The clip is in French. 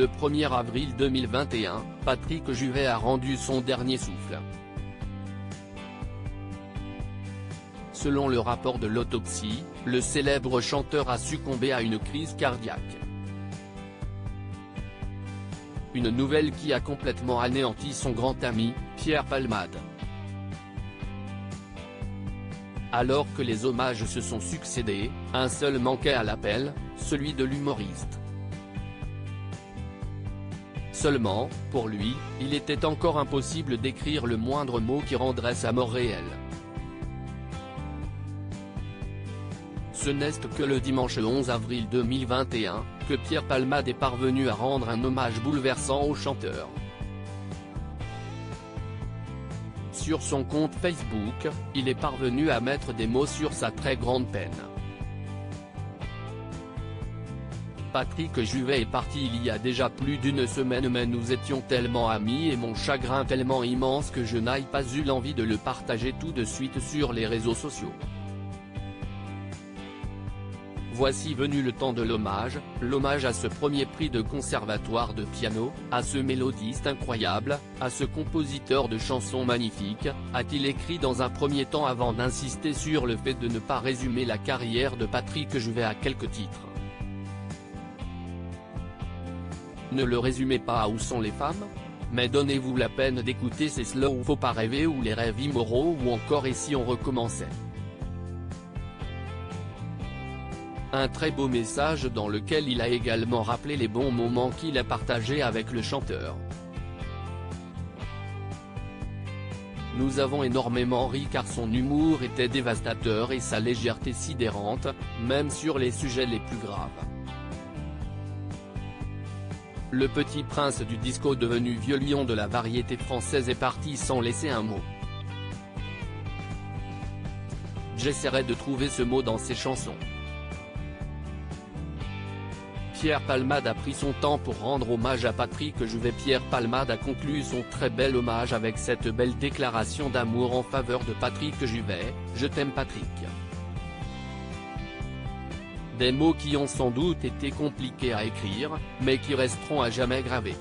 Le 1er avril 2021, Patrick Juvet a rendu son dernier souffle. Selon le rapport de l'autopsie, le célèbre chanteur a succombé à une crise cardiaque. Une nouvelle qui a complètement anéanti son grand ami, Pierre Palmade. Alors que les hommages se sont succédés, un seul manquait à l'appel, celui de l'humoriste. Seulement, pour lui, il était encore impossible d'écrire le moindre mot qui rendrait sa mort réelle. Ce n'est que le dimanche 11 avril 2021, que Pierre Palmade est parvenu à rendre un hommage bouleversant au chanteur. Sur son compte Facebook, il est parvenu à mettre des mots sur sa très grande peine. Patrick Juvet est parti il y a déjà plus d'une semaine, mais nous étions tellement amis et mon chagrin tellement immense que je n'ai pas eu l'envie de le partager tout de suite sur les réseaux sociaux. Voici venu le temps de l'hommage à ce premier prix de conservatoire de piano, à ce mélodiste incroyable, à ce compositeur de chansons magnifiques, a-t-il écrit dans un premier temps avant d'insister sur le fait de ne pas résumer la carrière de Patrick Juvet à quelques titres. Ne le résumez pas à Où sont les femmes ? Mais donnez-vous la peine d'écouter ces slow Faut pas rêver ou Les rêves immoraux ou encore Et si on recommençait. Un très beau message dans lequel il a également rappelé les bons moments qu'il a partagés avec le chanteur. Nous avons énormément ri car son humour était dévastateur et sa légèreté sidérante, même sur les sujets les plus graves. Le petit prince du disco devenu vieux lion de la variété française est parti sans laisser un mot. J'essaierai de trouver ce mot dans ses chansons. Pierre Palmade a pris son temps pour rendre hommage à Patrick Juvet. Pierre Palmade a conclu son très bel hommage avec cette belle déclaration d'amour en faveur de Patrick Juvet, « Je t'aime Patrick ». Des mots qui ont sans doute été compliqués à écrire, mais qui resteront à jamais gravés.